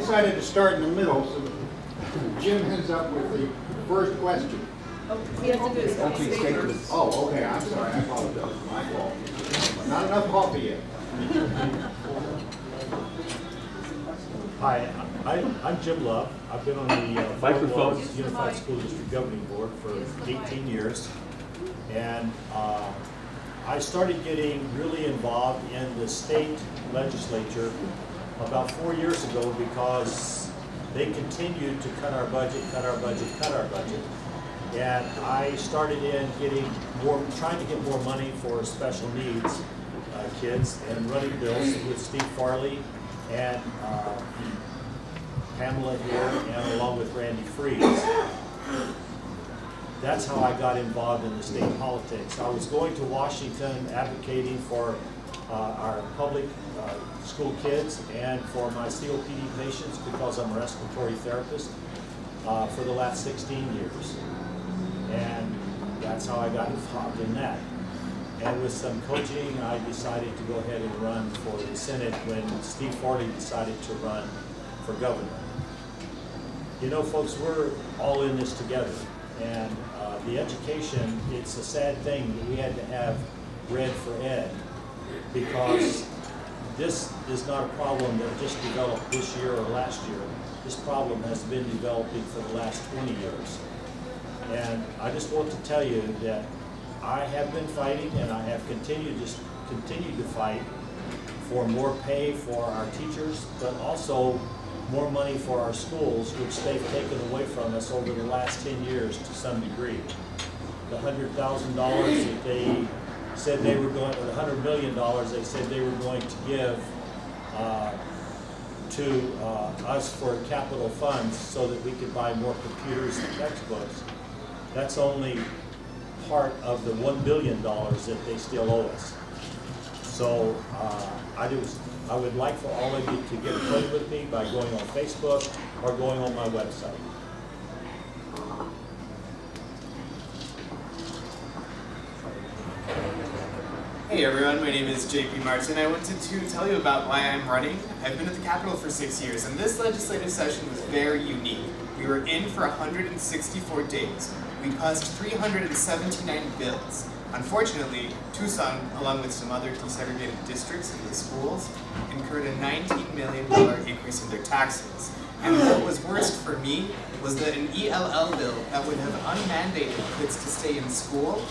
decided to start in the middle, so Jim heads up with the first question. We have to do this. Opening statements. Oh, okay, I'm sorry, I apologize, my fault. Not enough coffee yet. Hi, I'm Jim Love. I've been on the Microphone. Unified School District Governing Board for 18 years. And I started getting really involved in the state legislature about 4 years ago because they continued to cut our budget, cut our budget, cut our budget. And I started in trying to get more money for special needs kids and running bills with Steve Farley and Pamela here, and along with Randy Freeze. That's how I got involved in the state politics. I was going to Washington advocating for our public school kids and for my COPD patients because I'm a respiratory therapist for the last 16 years. And that's how I got involved in that. And with some coaching, I decided to go ahead and run for the Senate when Steve Farley decided to run for governor. You know, folks, we're all in this together. And the education, it's a sad thing that we had to have red for ed, because this is not a problem that just developed this year or last year. This problem has been developing for the last 20 years. And I just want to tell you that I have been fighting, and I have continued to fight for more pay for our teachers, but also more money for our schools, which they've taken away from us over the last 10 years to some degree. The $100,000 that they said they were going, or the $100 million they said they were going to give to us for capital funds so that we could buy more computers and textbooks, that's only part of the $1 billion that they still owe us. So I would like for all of you to get acquainted with me by going on Facebook or going on my website. Hey everyone, my name is JP Martin. I wanted to tell you about why I'm running. I've been at the Capitol for 6 years, and this legislative session was very unique. We were in for 164 days. We passed 379 bills. Unfortunately, Tucson, along with some other desegregated districts in the schools, incurred a $19 million increase in their taxes. And what was worst for me was that an ELL bill that would have unmandated kids to stay in school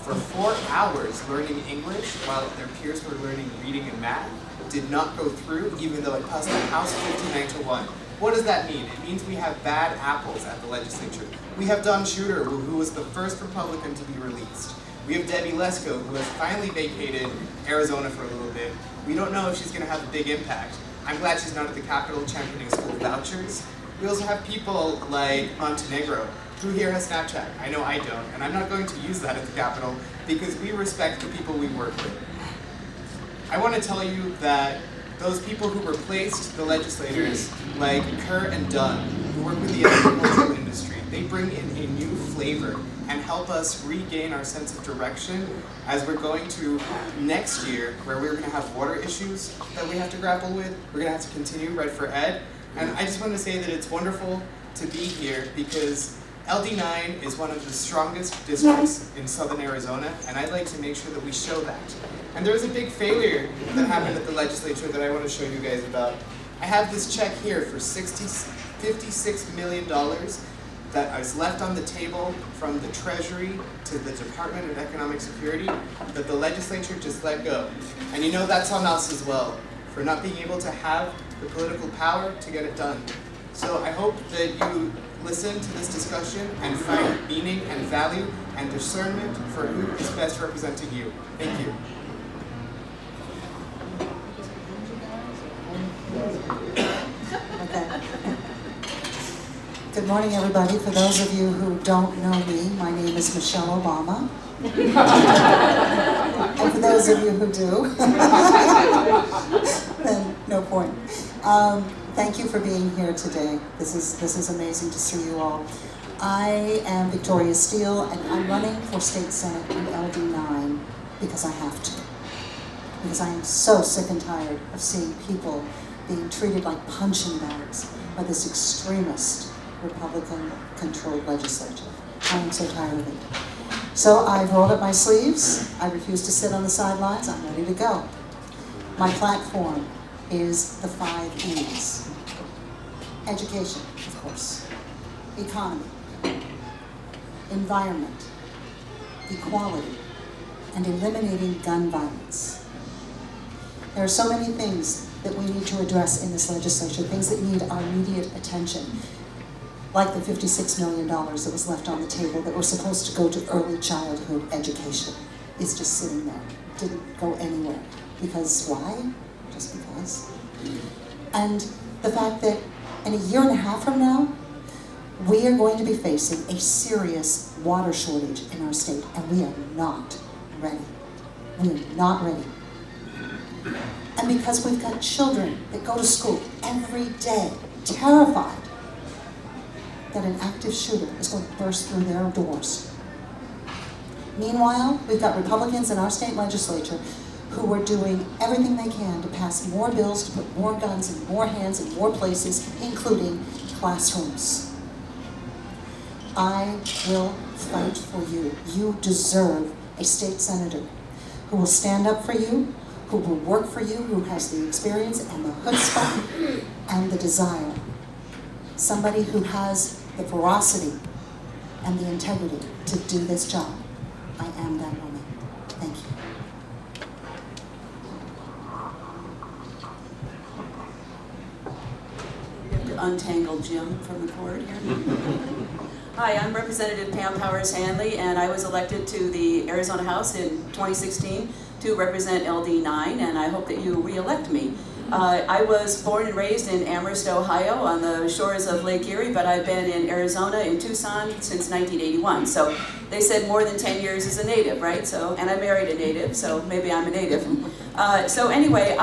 for 4 hours learning English while their peers were learning reading and math did not go through, even though it passed the House 59-1. What does that mean? It means we have bad apples at the legislature. We have Don Shooter, who was the first Republican to be released. We have Debbie Lesko, who has finally vacated Arizona for a little bit. We don't know if she's going to have a big impact. I'm glad she's not at the Capitol championing school vouchers. We also have people like Montenegro. Who here has Snapchat? I know I don't, and I'm not going to use that at the Capitol because we respect the people we work with. I want to tell you that those people who replaced the legislators, like Kerr and Dunn, who work with the agricultural industry, they bring in a new flavor and help us regain our sense of direction as we're going to next year, where we're going to have water issues that we have to grapple with. We're going to have to continue Red for Ed. And I just want to say that it's wonderful to be here because LD9 is one of the strongest districts in southern Arizona, and I'd like to make sure that we show that. And there was a big failure that happened at the legislature that I want to show you guys about. I have this check here for $56 million that was left on the table from the Treasury to the Department of Economic Security that the legislature just let go. And you know that's on us as well, for not being able to have the political power to get it done. So I hope that you listen to this discussion and find meaning and value and discernment for who is best representing you. Thank you. Okay. Good morning, everybody. For those of you who don't know me, my name is Michelle Obama. And for those of you who do, then no point. Thank you for being here today. This is amazing to see you all. I am Victoria Steele, and I'm running for State Senate in LD9 because I have to. Because I am so sick and tired of seeing people being treated like punching bags by this extremist Republican-controlled legislature. I am so tired of it. So I've rolled up my sleeves. I refuse to sit on the sidelines. I'm ready to go. My platform is the 5 E's. Education, of course. Economy. Environment. Equality. And eliminating gun violence. There are so many things that we need to address in this legislature, things that need our immediate attention, like the $56 million that was left on the table that was supposed to go to early childhood education. It's just sitting there, didn't go anywhere. Because why? Just because. And the fact that in a year and a half from now, we are going to be facing a serious water shortage in our state, and we are not ready. We are not ready. And because we've got children that go to school every day, terrified that an active shooter is going to burst through their doors. Meanwhile, we've got Republicans in our state legislature who are doing everything they can to pass more bills, to put more guns in more hands in more places, including classrooms. I will fight for you. You deserve a state senator who will stand up for you, who will work for you, who has the experience and the chutzpah and the desire. Somebody who has the ferocity and the integrity to do this job. I am that woman. Thank you. You have to untangle Jim from the cord here. Hi, I'm Representative Pam Powers Hanley, and I was elected to the Arizona House in 2016 to represent LD9, and I hope that you re-elect me. I was born and raised in Amherst, Ohio, on the shores of Lake Erie, but I've been in Arizona, in Tucson, since 1981. So they said more than 10 years as a native, right? So, and I married a native, so maybe I'm a native. So anyway,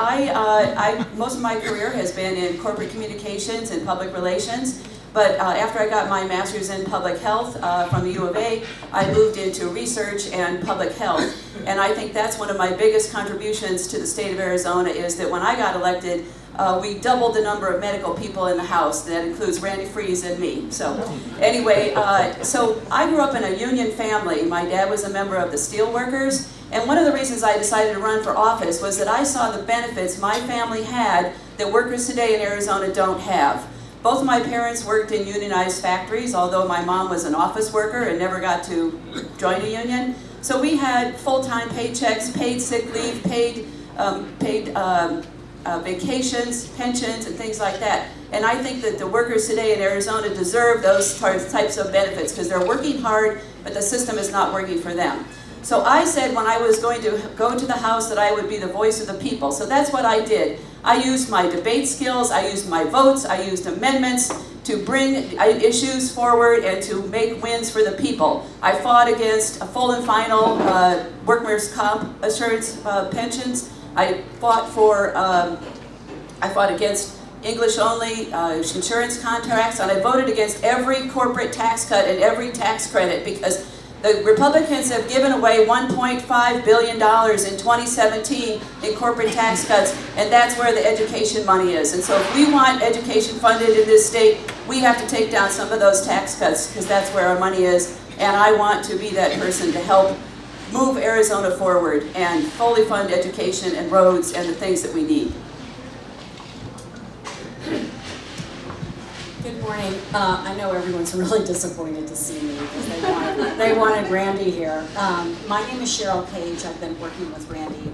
most of my career has been in corporate communications and public relations. But after I got my master's in public health from the U of A, I moved into research and public health. And I think that's one of my biggest contributions to the state of Arizona is that when I got elected, we doubled the number of medical people in the House. That includes Randy Freeze and me. So anyway, so I grew up in a union family. My dad was a member of the Steelworkers. And one of the reasons I decided to run for office was that I saw the benefits my family had that workers today in Arizona don't have. Both my parents worked in unionized factories, although my mom was an office worker and never got to join a union. So we had full-time paychecks, paid sick leave, paid vacations, pensions, and things like that. And I think that the workers today in Arizona deserve those types of benefits because they're working hard, but the system is not working for them. So I said when I was going to go to the House that I would be the voice of the people. So that's what I did. I used my debate skills, I used my votes, I used amendments to bring issues forward and to make wins for the people. I fought against a full and final workers' comp assurance pensions. I fought against English-only insurance contracts, and I voted against every corporate tax cut and every tax credit because the Republicans have given away $1.5 billion in 2017 in corporate tax cuts, and that's where the education money is. And so if we want education funded in this state, we have to take down some of those tax cuts because that's where our money is. And I want to be that person to help move Arizona forward and fully fund education and roads and the things that we need. Good morning. I know everyone's really disappointed to see me because they wanted Randy here. My name is Cheryl Page. I've been working with Randy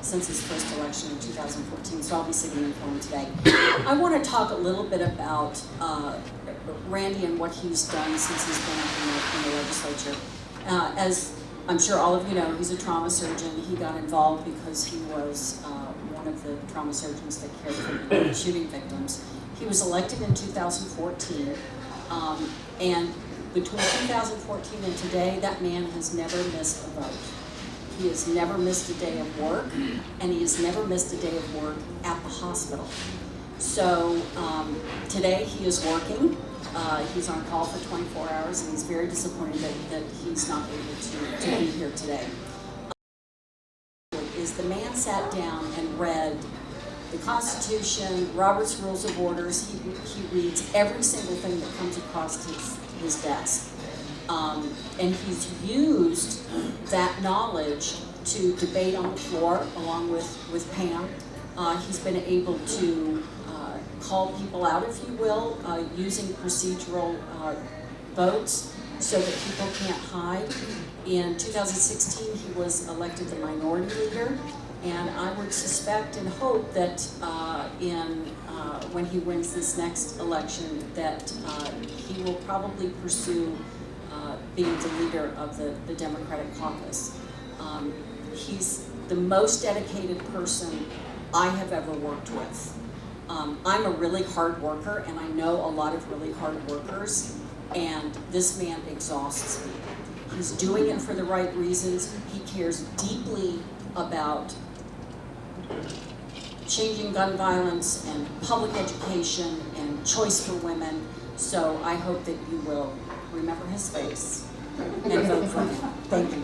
since his first election in 2014, so I'll be sitting in for him today. I want to talk a little bit about Randy and what he's done since he's been up in the legislature. As I'm sure all of you know, he's a trauma surgeon. He got involved because he was one of the trauma surgeons that cared for shooting victims. He was elected in 2014, and between 2014 and today, that man has never missed a vote. He has never missed a day of work, and he has never missed a day of work at the hospital. So today he is working. He's on call for 24 hours, and he's very disappointed that he's not able to be here today. Is the man sat down and read the Constitution, Robert's Rules of Orders. He reads every single thing that comes across his desk. And he's used that knowledge to debate on the floor along with Pam. He's been able to call people out, if you will, using procedural votes so that people can't hide. In 2016, he was elected the minority leader, and I would suspect and hope that when he wins this next election, that he will probably pursue being the leader of the Democratic caucus. He's the most dedicated person I have ever worked with. I'm a really hard worker, and I know a lot of really hard workers, and this man exhausts me. He's doing it for the right reasons. He cares deeply about changing gun violence and public education and choice for women. So I hope that you will remember his face and vote for him. Thank you.